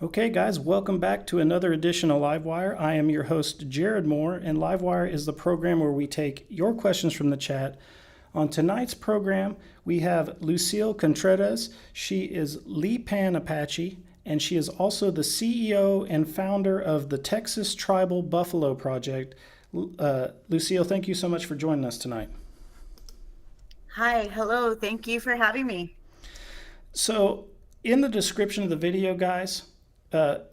Okay, guys, welcome back to another edition of Livewire. I am your host, Jared Moore, and Livewire is the program where we take your questions from the chat. On tonight's program, we have Lucille Contreras. She is Lipan Apache, and she is also the CEO and founder of the Texas Tribal Buffalo Project. Lucille, thank you so much for joining us tonight. Hi, hello. Thank you for having me. So, in the description of the video, guys,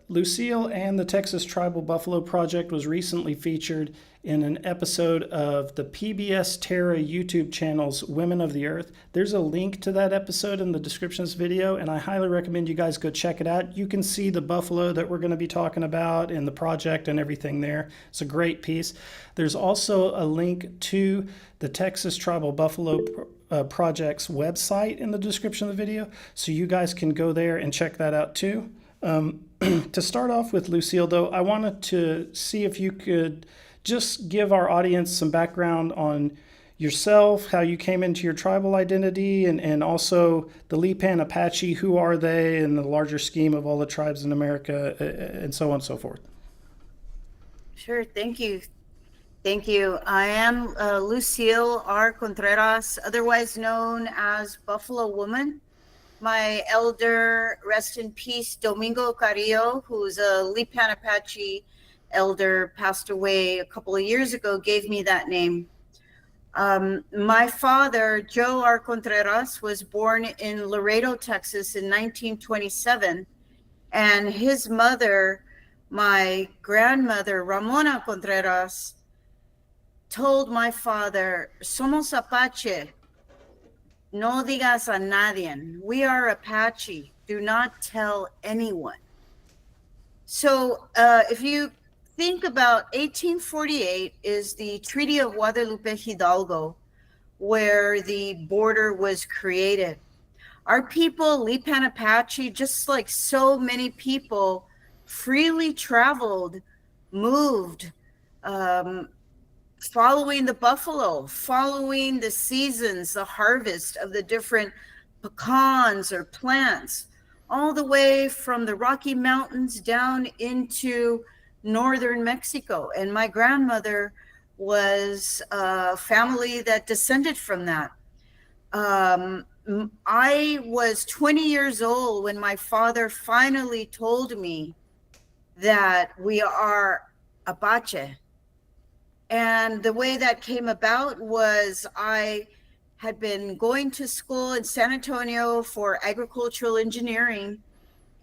Lucille and the Texas Tribal Buffalo Project was recently featured in an episode of the PBS Terra YouTube channel's Women of the Earth. There's a link to that episode in the description of this video, and I highly recommend you guys go check it out. You can see the buffalo that we're going to be talking about and the project and everything there. It's a great piece. There's also a link to the Texas Tribal Buffalo Project's website in the description of the video, so you guys can go there and check that out too. To start off with, Lucille, though, I wanted to see if you could just give our audience some background on yourself, how you came into your tribal identity, and also the Lipan Apache, who are they in the larger scheme of all the tribes in America, and so on and so forth. Sure, thank you. Thank you. I am Lucille R. Contreras, otherwise known as Buffalo Woman. My elder, rest in peace, Domingo Carrillo, who's a Lipan Apache elder, passed away a couple of years ago, gave me that name. My father, Joe R. Contreras, was born in Laredo, Texas in 1927, and his mother, my grandmother, Ramona Contreras, told my father, "Somos Apache. No digas a nadie. We are Apache. Do not tell anyone." So if you think about 1848 is the Treaty of Guadalupe Hidalgo, where the border was created. Our people, Lipan Apache, just like so many people, freely traveled, moved, following the buffalo, following the seasons, the harvest of the different pecans or plants, all the way from the Rocky Mountains down into northern Mexico. And my grandmother was a family that descended from that. I was 20 years old when my father finally told me that we are Apache. And the way that came about was I had been going to school in San Antonio for agricultural engineering,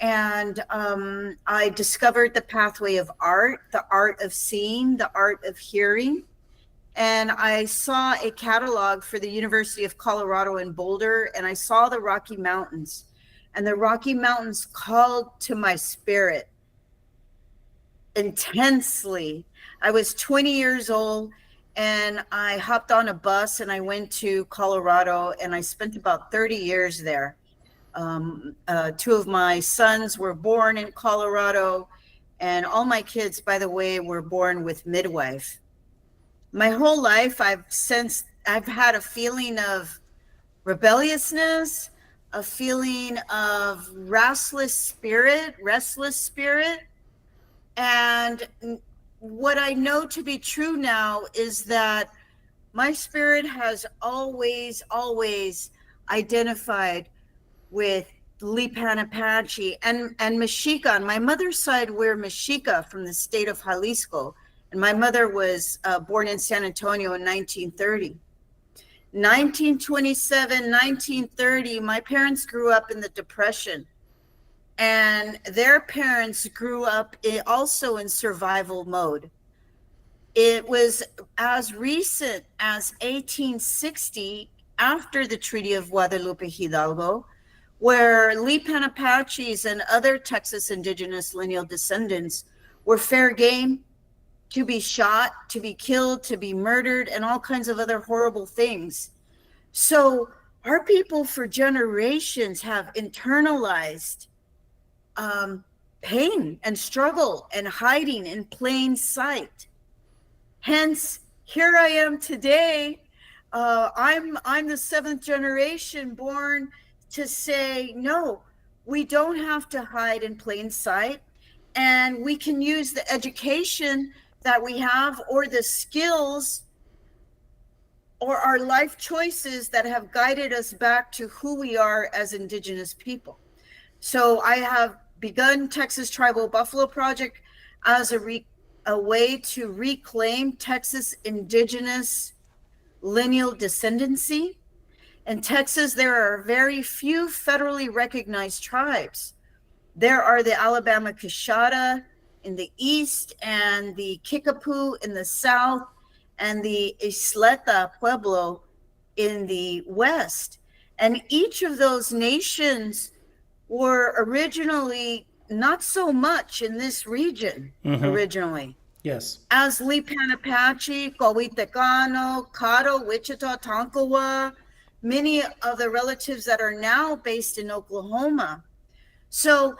and I discovered the pathway of art, the art of seeing, the art of hearing. And I saw a catalog for the University of Colorado in Boulder, and I saw the Rocky Mountains, and the Rocky Mountains called to my spirit intensely. I was 20 years old, and I hopped on a bus and I went to Colorado, and I spent about 30 years there. Two of my sons were born in Colorado, and all my kids, by the way, were born with midwife. My whole life, I've had a feeling of rebelliousness, a feeling of restless spirit. And what I know to be true now is that my spirit has always identified with Lipan Apache and Mexica. On my mother's side, we're Mexica from the state of Jalisco. And my mother was born in San Antonio in 1930. 1927, 1930, my parents grew up in the Depression. And their parents grew up also in survival mode. It was as recent as 1860, after the Treaty of Guadalupe Hidalgo, where Lipan Apaches and other Texas indigenous lineal descendants were fair game to be shot, to be killed, to be murdered, and all kinds of other horrible things. So our people for generations have internalized pain and struggle and hiding in plain sight. Hence, here I am today. I'm the seventh generation born to say, no, we don't have to hide in plain sight, and we can use the education that we have or the skills or our life choices that have guided us back to who we are as Indigenous people. So I have begun Texas Tribal Buffalo Project as a way to reclaim Texas Indigenous lineal descendancy. In Texas, there are very few federally recognized tribes. There are the Alabama Coshada in the east, and the Kickapoo in the south, and the Isleta Pueblo in the west. And each of those nations were originally not so much in this region originally. Yes. As Lipan Apache, Coahuitecano, Caddo, Wichita, Tonkawa, many of the relatives that are now based in Oklahoma. So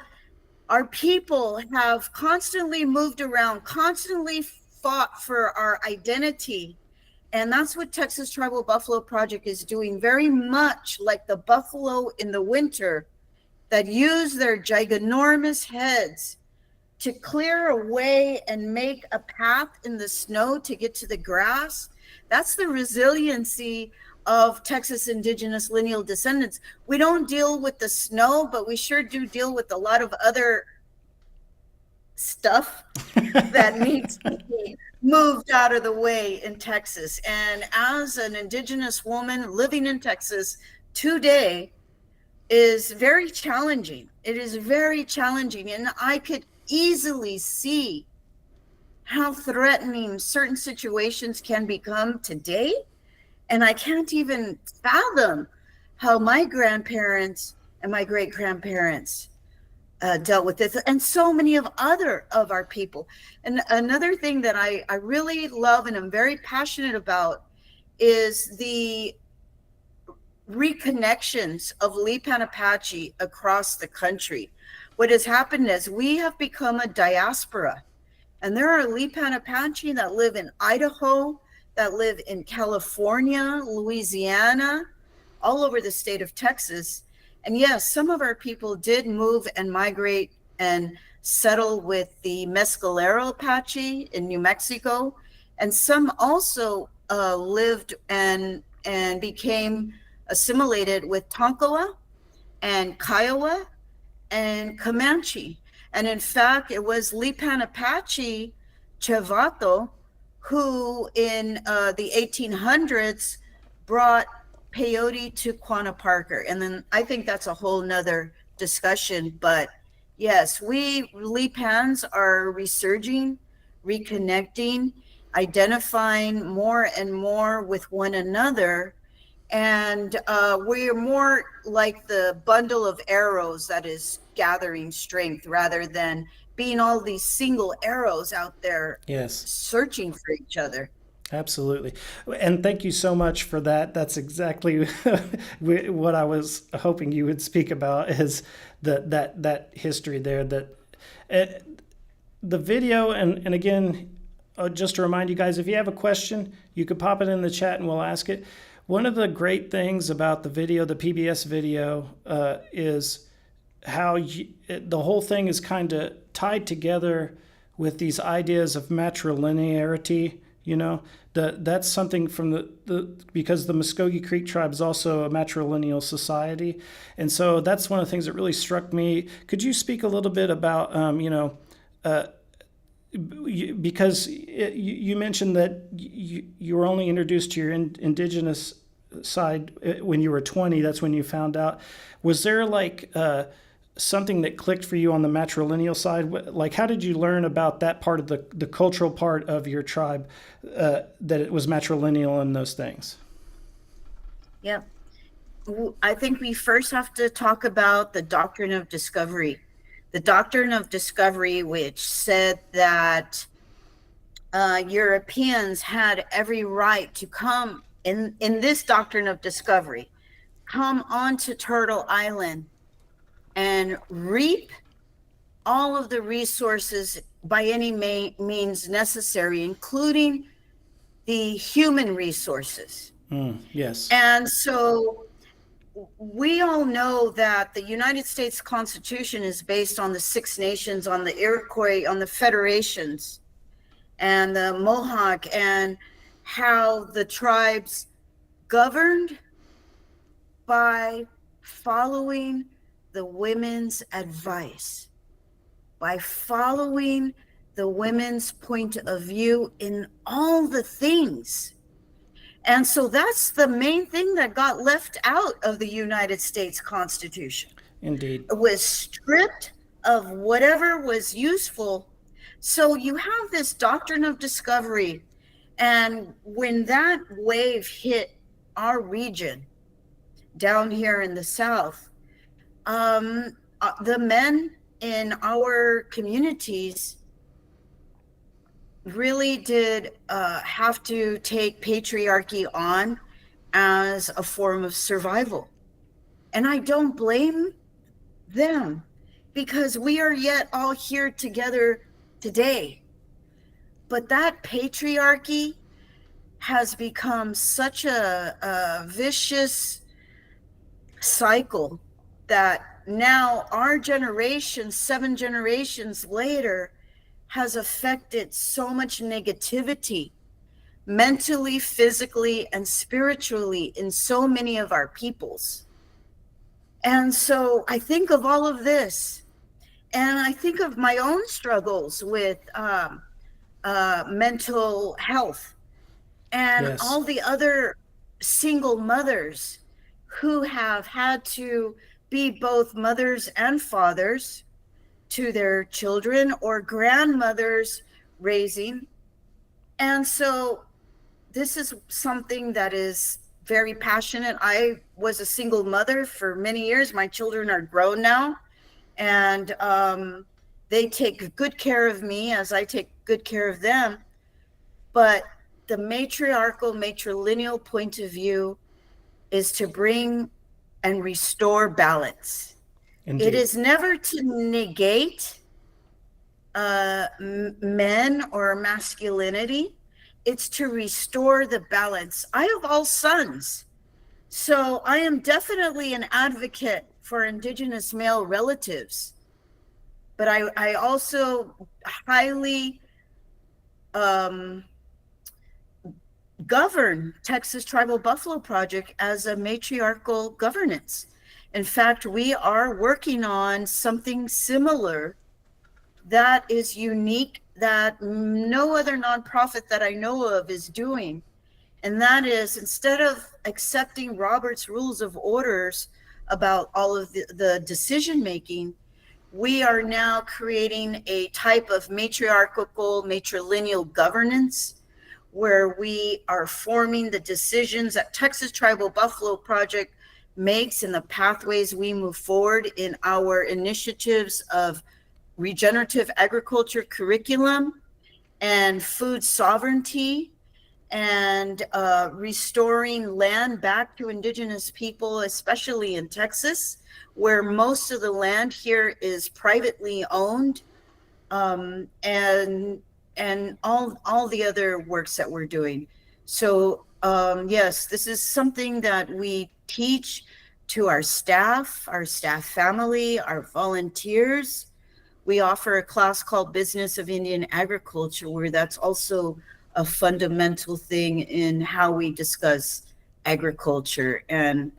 our people have constantly moved around, constantly fought for our identity. And that's what Texas Tribal Buffalo Project is doing, very much like the buffalo in the winter that use their giganormous heads to clear a way and make a path in the snow to get to the grass. That's the resiliency of Texas Indigenous lineal descendants. We don't deal with the snow, but we sure do deal with a lot of other stuff that needs to be moved out of the way in Texas. And as an Indigenous woman living in Texas today is very challenging. It is very challenging. And I could easily see how threatening certain situations can become today. And I can't even fathom how my grandparents and my great-grandparents dealt with this, and so many of our people. And another thing that I really love and I'm very passionate about is the reconnections of Lipan Apache across the country. What has happened is we have become a diaspora, and there are Lipan Apache that live in Idaho, that live in California, Louisiana, all over the state of Texas. And yes, some of our people did move and migrate and settle with the Mescalero Apache in New Mexico. And some also lived and became assimilated with Tonkawa and Kiowa and Comanche. And in fact, it was Lipan Apache Chevato who in the 1800s brought peyote to Quanah Parker. And then I think that's a whole nother discussion. But yes, we Lipans are resurging, reconnecting, identifying more and more with one another. And we're more like the bundle of arrows that is gathering strength rather than being all these single arrows out there searching for each other. Absolutely. And thank you so much for that. That's exactly what I was hoping you would speak about, is that history there. That the video, and again, just to remind you guys, if you have a question, you could pop it in the chat and we'll ask it. One of the great things about the video, the PBS video, is how the whole thing is kind of tied together with these ideas of matrilinearity. You know, that's something from because the Mvskoke Creek tribe is also a matrilineal society. And so that's one of the things that really struck me. Could you speak a little bit about, because you mentioned that you were only introduced to your indigenous side when you were 20. That's when you found out. Was there like something that clicked for you on the matrilineal side? Like, how did you learn about that part of the cultural part of your tribe, that it was matrilineal and those things? Yeah. I think we first have to talk about the doctrine of discovery. The doctrine of discovery, which said that Europeans had every right to come in this doctrine of discovery, come onto Turtle Island and reap all of the resources by any means necessary, including the human resources. Yes. And so we all know that the United States Constitution is based on the Six Nations, on the Iroquois, on the Federations, and the Mohawk, and how the tribes governed by following the women's advice, by following the women's point of view in all the things. And so that's the main thing that got left out of the United States Constitution. Indeed. It was stripped of whatever was useful. So you have this doctrine of discovery. And when that wave hit our region down here in the South, the men in our communities really did have to take patriarchy on as a form of survival. And I don't blame them, because we are yet all here together today. But that patriarchy has become such a vicious cycle that now our generation, 7 generations later, has affected so much negativity mentally, physically, and spiritually in so many of our peoples. And so I think of all of this, and I think of my own struggles with mental health, and Yes. all the other single mothers who have had to be both mothers and fathers to their children, or grandmothers raising. And so this is something that is very passionate. I was a single mother for many years. My children are grown now, and they take good care of me as I take good care of them. But the matriarchal, matrilineal point of view is to bring and restore balance. Indeed. It is never to negate men or masculinity. It's to restore the balance. I have all sons, so I am definitely an advocate for Indigenous male relatives. But I also highly govern Texas Tribal Buffalo Project as a matriarchal governance. In fact, we are working on something similar that is unique, that no other nonprofit that I know of is doing. And that is, instead of accepting Robert's Rules of Orders about all of the decision making, we are now creating a type of matriarchal, matrilineal governance, where we are forming the decisions that Texas Tribal Buffalo Project makes and the pathways we move forward in our initiatives of regenerative agriculture curriculum and food sovereignty, and restoring land back to Indigenous people, especially in Texas, where most of the land here is privately owned, and all the other works that we're doing. So yes, this is something that we teach to our staff family, our volunteers. We offer a class called Business of Indian Agriculture, where that's also a fundamental thing in how we discuss agriculture and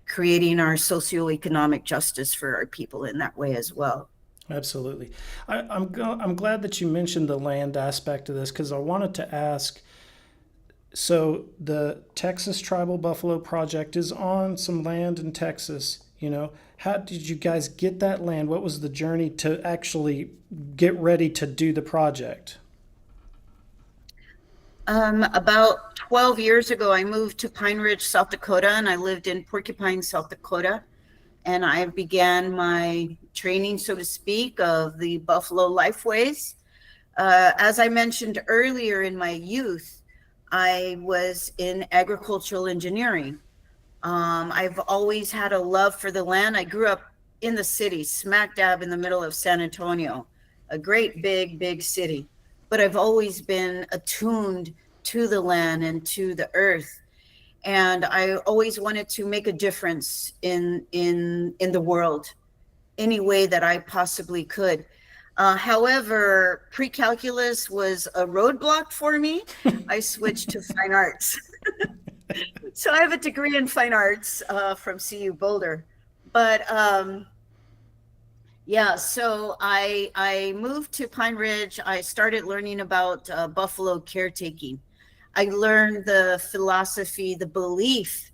creating our socioeconomic justice for our people in that way as well. Absolutely. I'm glad that you mentioned the land aspect of this, because I wanted to ask, so the Texas Tribal Buffalo Project is on some land in Texas. How did you guys get that land? What was the journey to actually get ready to do the project? About 12 years ago, I moved to Pine Ridge, South Dakota, and I lived in Porcupine, South Dakota. And I began my training, so to speak, of the Buffalo Lifeways. As I mentioned earlier, in my youth, I was in agricultural engineering. I've always had a love for the land. I grew up in the city, smack dab in the middle of San Antonio, a great big city. But I've always been attuned to the land and to the earth. and I always wanted to make a difference in the world, any way that I possibly could. However, pre-calculus was a roadblock for me. I switched to fine arts. So I have a degree in fine arts from CU Boulder. But yeah, so I moved to Pine Ridge. I started learning about buffalo caretaking. I learned the philosophy, the belief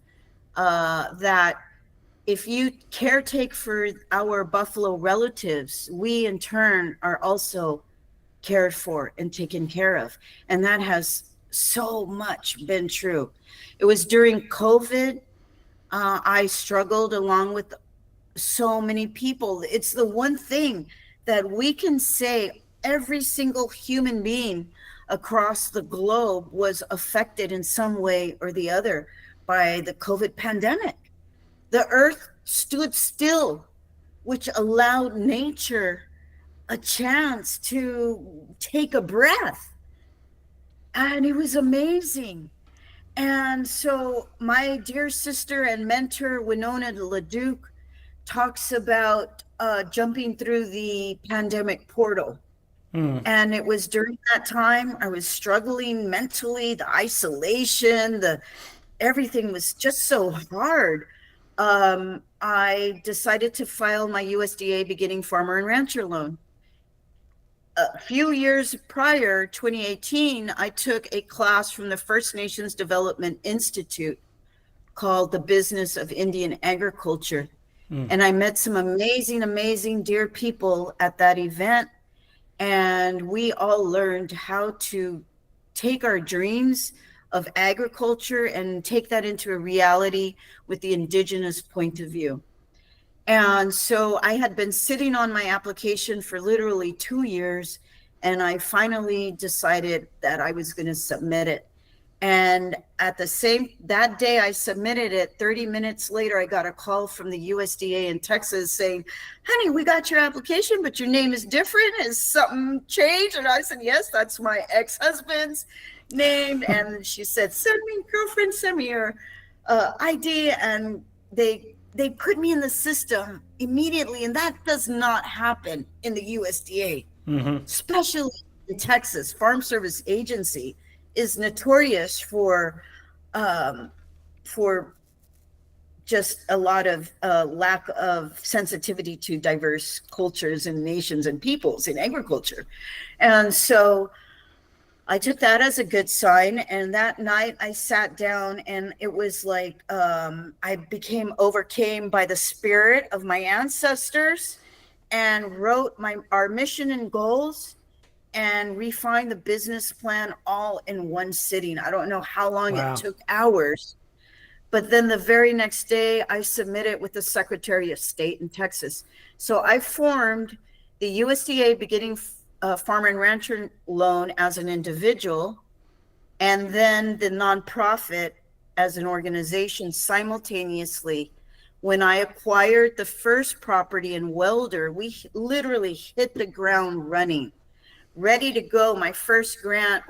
that if you caretake for our buffalo relatives, we in turn are also cared for and taken care of. And that has so much been true. It was during COVID. I struggled along with so many people. It's the one thing that we can say every single human being across the globe was affected in some way or the other by the COVID pandemic. The earth stood still, which allowed nature a chance to take a breath. And it was amazing. And so my dear sister and mentor, Winona LeDuc, talks about jumping through the pandemic portal. And it was during that time I was struggling mentally, the isolation, everything was just so hard. I decided to file my USDA beginning farmer and rancher loan. A few years prior, 2018, I took a class from the First Nations Development Institute called The Business of Indian Agriculture. And I met some amazing dear people at that event. And we all learned how to take our dreams of agriculture and take that into a reality with the indigenous point of view. And so I had been sitting on my application for literally 2 years, and I finally decided that I was going to submit it. And that day I submitted it, 30 minutes later, I got a call from the USDA in Texas saying, honey, we got your application, but your name is different. Has something changed? And I said, yes, that's my ex-husband's name. And she said, send me your ID. And they put me in the system immediately. And that does not happen in the USDA, especially in Texas. Farm Service Agency is notorious for just a lot of lack of sensitivity to diverse cultures and nations and peoples in agriculture. And so I took that as a good sign. And that night I sat down, and it was like I became overcame by the spirit of my ancestors and wrote our mission and goals and refine the business plan all in one sitting. I don't know how long It took, hours. But then the very next day, I submitted with the Secretary of State in Texas. So I formed the USDA beginning farmer and rancher loan as an individual, and then the nonprofit as an organization simultaneously. When I acquired the first property in Welder, we literally hit the ground running, ready to go. My very first grant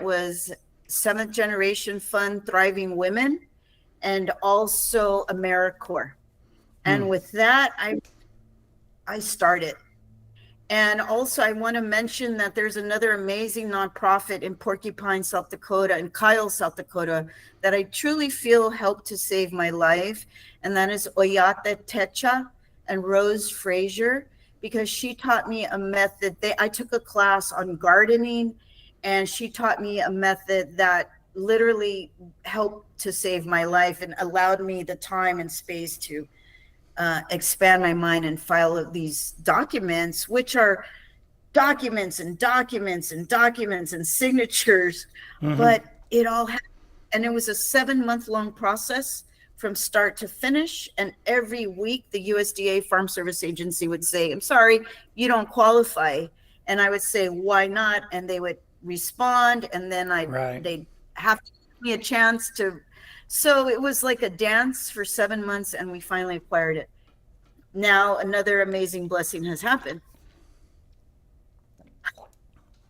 was Seventh Generation Fund Thriving Women, and also AmeriCorps. And with that, I started. And also I want to mention that there's another amazing nonprofit in Porcupine, South Dakota, and Kyle, South Dakota, that I truly feel helped to save my life. And that is Oyate Techa and Rose Frazier, because she taught me a method. I took a class on gardening, and she taught me a method that literally helped to save my life and allowed me the time and space to expand my mind and file these documents, which are documents and signatures. But it all happened. And it was a 7-month-long process from start to finish. And every week, the USDA Farm Service Agency would say, I'm sorry, you don't qualify. And I would say, why not? And they would respond. And then they'd have to give me a chance to. So it was like a dance for 7 months, and we finally acquired it. Now another amazing blessing has happened.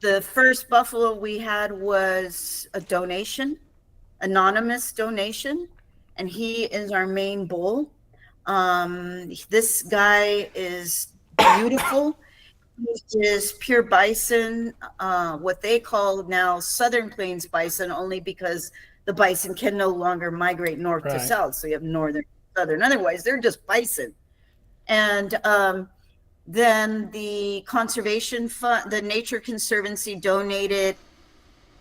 The first buffalo we had was a donation, anonymous donation, and he is our main bull. This guy is beautiful. He is pure bison, what they call now Southern Plains bison, only because the bison can no longer migrate north to Right. south. So you have northern, southern. Otherwise, they're just bison. And then the conservation fund, the Nature Conservancy donated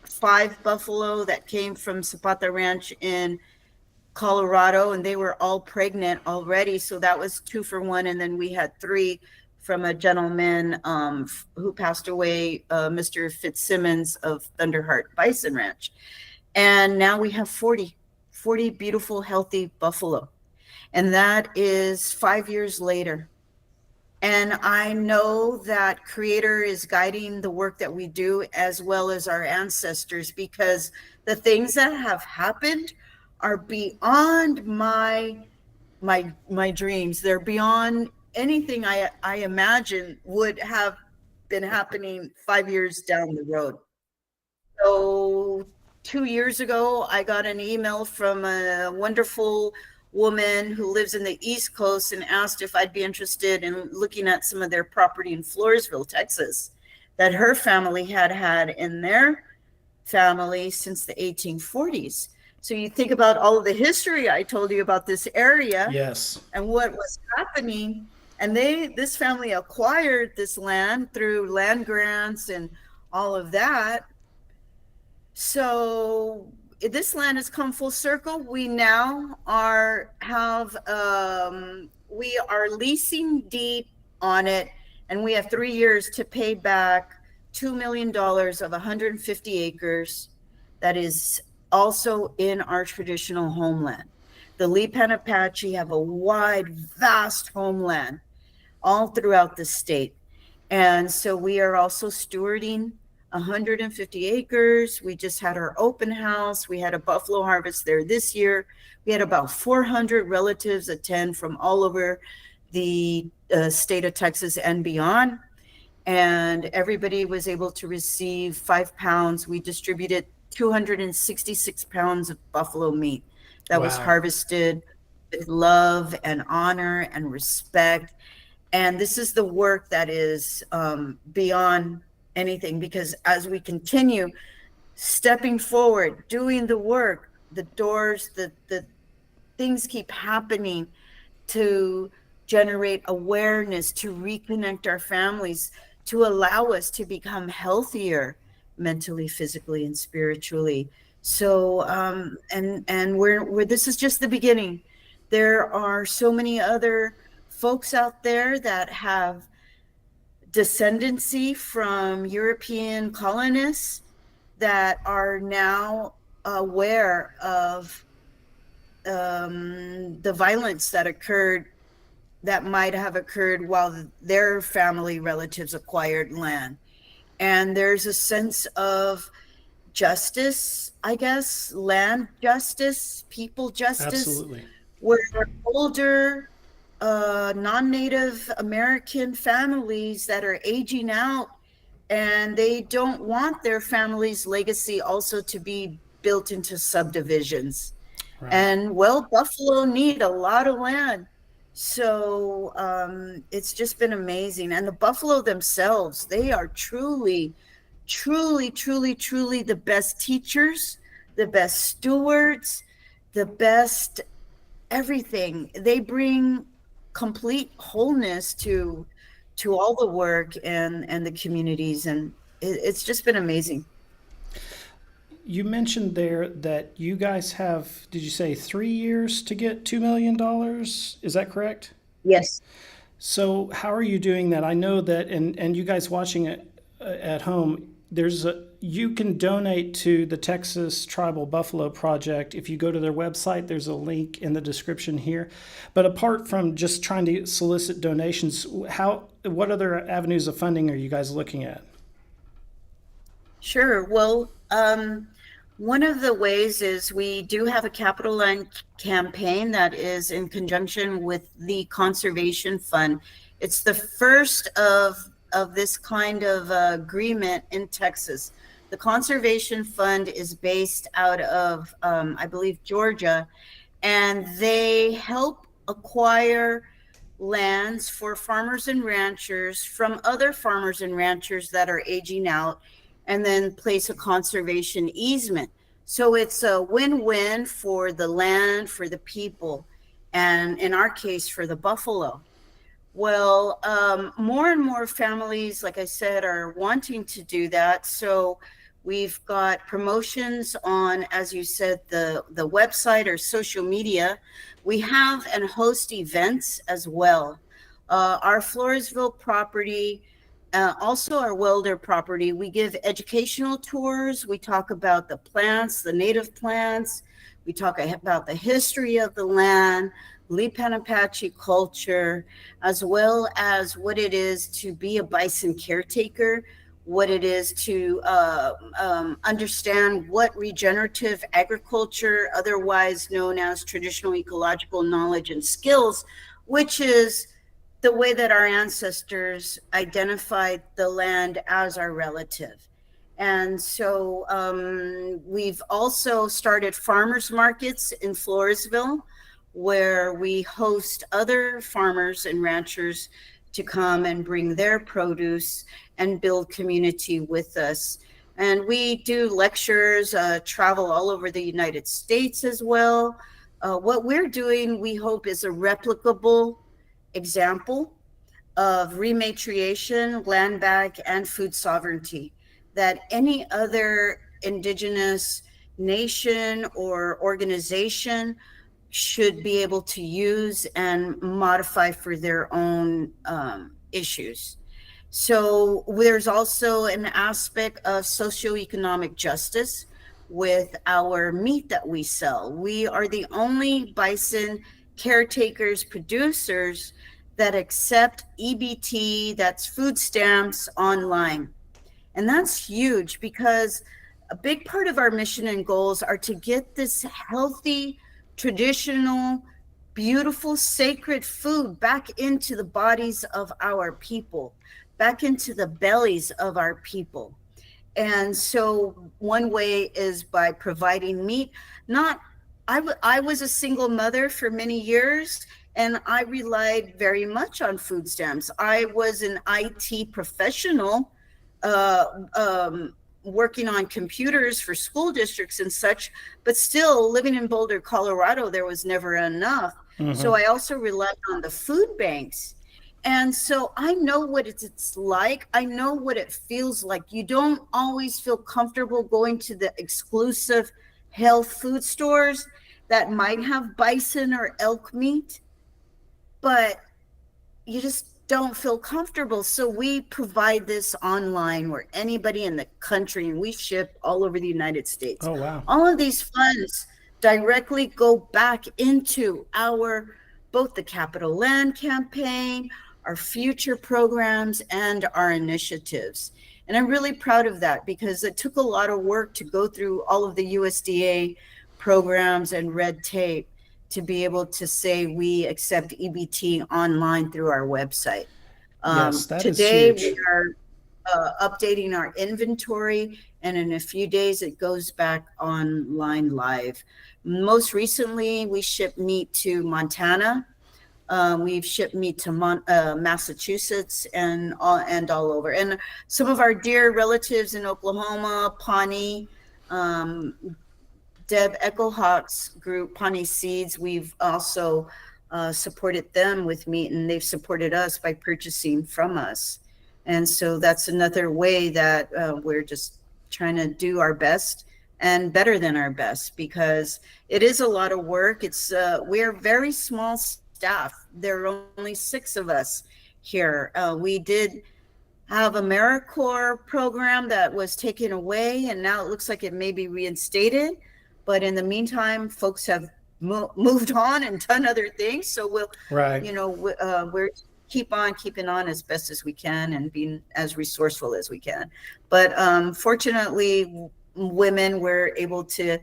5 buffalo that came from Zapata Ranch in Colorado, and they were all pregnant already. So that was 2 for 1. And then we had 3 from a gentleman who passed away, Mr. Fitzsimmons of Thunderheart Bison Ranch. And now we have 40 beautiful, healthy buffalo. And that is 5 years later. And I know that Creator is guiding the work that we do, as well as our ancestors, because the things that have happened are beyond my dreams. They're beyond anything I imagine would have been happening 5 years down the road. So 2 years ago, I got an email from a wonderful woman who lives in the East Coast and asked if I'd be interested in looking at some of their property in Floresville, Texas, that her family had in their family since the 1840s. So you think about all of the history I told you about this area. Yes. And what was happening. And this family acquired this land through land grants and all of that. So this land has come full circle. We now we are leasing deed on it, and we have 3 years to pay back $2 million of 150 acres. That is also in our traditional homeland. The Lipan Apache have a wide, vast homeland all throughout the state. And so we are also stewarding 150 acres. We just had our open house. We had a buffalo harvest there this year. We had about 400 relatives attend from all over the state of Texas and beyond. And everybody was able to receive 5 pounds. We distributed 266 pounds of buffalo meat that was harvested with love and honor and respect. And this is the work that is beyond anything, because as we continue stepping forward, doing the work, the doors, the things keep happening to generate awareness, to reconnect our families, to allow us to become healthier mentally, physically, and spiritually. So and we're this is just the beginning. There are so many other folks out there that have descendancy from European colonists that are now aware of the violence that might have occurred while their family relatives acquired land. And there's a sense of justice, I guess, land justice, people justice. Absolutely. Where older non-Native American families that are aging out, and they don't want their family's legacy also to be built into subdivisions. Right. And buffalo need a lot of land. So it's just been amazing. And the buffalo themselves, they are truly, truly, truly, truly the best teachers, the best stewards, the best everything. They bring complete wholeness to all the work and the communities, and it's just been amazing. You mentioned there that you guys have, did you say 3 years to get $2 million? Is that correct? Yes. So how are you doing that? I know that, and you guys watching it at home, you can donate to the Texas Tribal Buffalo Project. If you go to their website, there's a link in the description here. But apart from just trying to solicit donations, what other avenues of funding are you guys looking at? Sure. Well, one of the ways is we do have a capital land campaign that is in conjunction with the Conservation Fund. It's the first of of this kind of agreement in Texas. The Conservation Fund is based out of, I believe, Georgia, and they help acquire lands for farmers and ranchers from other farmers and ranchers that are aging out, and then place a conservation easement. So it's a win-win for the land, for the people, and in our case, for the buffalo. Well, more and more families, like I said, are wanting to do that. So we've got promotions on, as you said, the website or social media. We have and host events as well. Our Floresville property, also our Welder property, we give educational tours. We talk about the plants, the native plants. We talk about the history of the land, Lipan Apache culture, as well as what it is to be a bison caretaker, what it is to understand what regenerative agriculture, otherwise known as traditional ecological knowledge and skills, which is the way that our ancestors identified the land as our relative. And so we've also started farmers markets in Floresville, where we host other farmers and ranchers to come and bring their produce and build community with us. And we do lectures, travel all over the United States as well. What we're doing, we hope, is a replicable example of rematriation, land back, and food sovereignty that any other indigenous nation or organization should be able to use and modify for their own issues. So there's also an aspect of socioeconomic justice with our meat that we sell. We are the only bison caretakers, producers that accept EBT, that's food stamps, online. And that's huge because a big part of our mission and goals are to get this healthy, traditional, beautiful, sacred food back into the bodies of our people, back into the bellies of our people. And so one way is by providing meat. I was a single mother for many years, and I relied very much on food stamps. I was an IT professional, working on computers for school districts and such, but still living in Boulder, Colorado, there was never enough. Mm-hmm. So I also relied on the food banks. And so I know what it's like. I know what it feels like. You don't always feel comfortable going to the exclusive health food stores that might have bison or elk meat, but you just don't feel comfortable. So we provide this online where anybody in the country, and we ship all over the United States. Oh, wow. All of these funds directly go back into both the Capital Land Campaign, our future programs, and our initiatives. And I'm really proud of that because it took a lot of work to go through all of the USDA programs and red tape to be able to say we accept EBT online through our website. Yes, that today is huge. We are updating our inventory, and in a few days it goes back online live. Most recently, we shipped meat to Montana. We've shipped meat to Massachusetts and all over. And some of our dear relatives in Oklahoma, Pawnee, Deb Eckelhawk's group, Pawnee Seeds, we've also supported them with meat, and they've supported us by purchasing from us. And so that's another way that we're just trying to do our best and better than our best, because it is a lot of work. We're very small staff. There are only 6 of us here. We did have AmeriCorps program that was taken away, and now it looks like it may be reinstated. But in the meantime, folks have moved on and done other things. So we're keeping on as best as we can and being as resourceful as we can. But fortunately, women were able to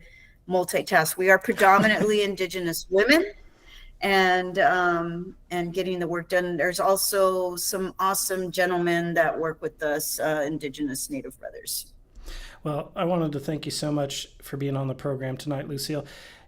multitask. We are predominantly Indigenous women. and getting the work done. There's also some awesome gentlemen that work with us, Indigenous Native brothers. Well, I wanted to thank you so much for being on the program tonight, Lucille.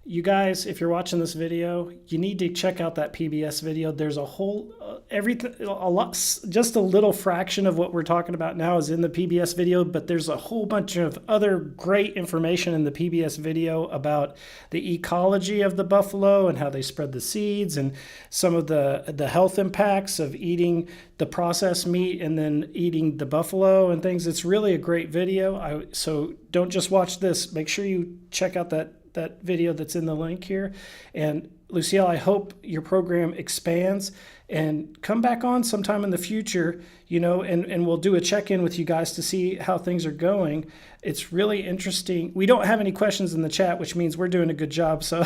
You guys, if you're watching this video, you need to check out that PBS video. There's a whole, everything, a lot, just a little fraction of what we're talking about now is in the PBS video, but there's a whole bunch of other great information in the PBS video about the ecology of the buffalo and how they spread the seeds and some of the health impacts of eating the processed meat and then eating the buffalo and things. It's really a great video. So don't just watch this. Make sure you check out that video that's in the link here. And Lucille, I hope your program expands and come back on sometime in the future, and we'll do a check-in with you guys to see how things are going. It's really interesting. We don't have any questions in the chat, which means we're doing a good job. So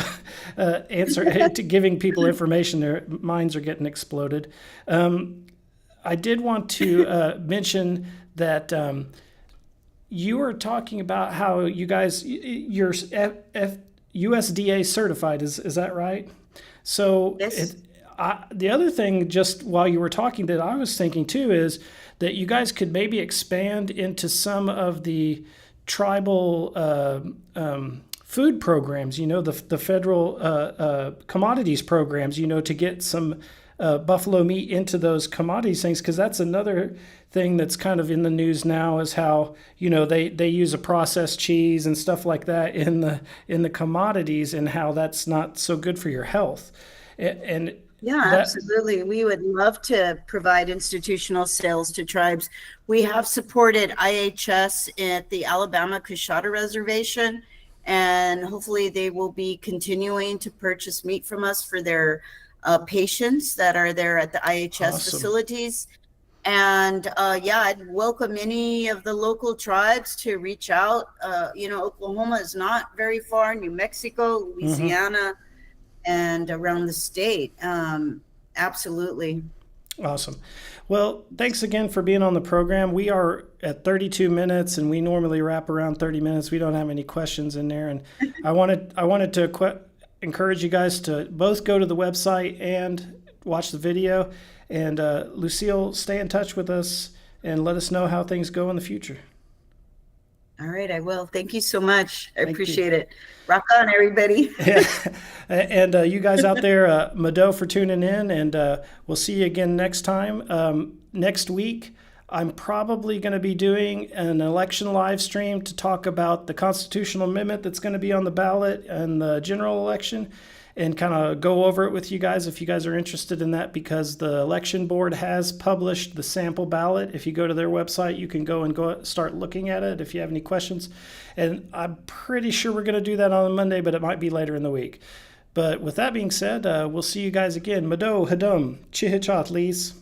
to giving people information, their minds are getting exploded. I did want to mention that you were talking about how you guys, you're USDA certified, is that right? So yes. The other thing, just while you were talking, that I was thinking too, is that you guys could maybe expand into some of the tribal food programs, the federal commodities programs, to get some buffalo meat into those commodities things, because that's another thing that's kind of in the news now, is how they use a processed cheese and stuff like that in the commodities, and how that's not so good for your health. And absolutely, we would love to provide institutional sales to tribes. We have supported IHS at the Alabama Coshada Reservation, and hopefully they will be continuing to purchase meat from us for their patients that are there at the IHS facilities. And I'd welcome any of the local tribes to reach out. Oklahoma is not very far, New Mexico, Louisiana, and around the state. Absolutely. Awesome. Well, thanks again for being on the program. We are at 32 minutes, and we normally wrap around 30 minutes. We don't have any questions in there. And I wanted to encourage you guys to both go to the website and watch the video. And Lucille, stay in touch with us and let us know how things go in the future. All right, I will. Thank you so much. I appreciate it. Rock on, everybody. Yeah. And you guys out there, Mado for tuning in, and we'll see you again next time. Next week, I'm probably going to be doing an election live stream to talk about the constitutional amendment that's going to be on the ballot in the general election, and kind of go over it with you guys if you guys are interested in that, because the election board has published the sample ballot. If you go to their website, you can go start looking at it if you have any questions. And I'm pretty sure we're going to do that on Monday, but it might be later in the week. But with that being said, we'll see you guys again. Mado, Hadum, Chihichat, Lees.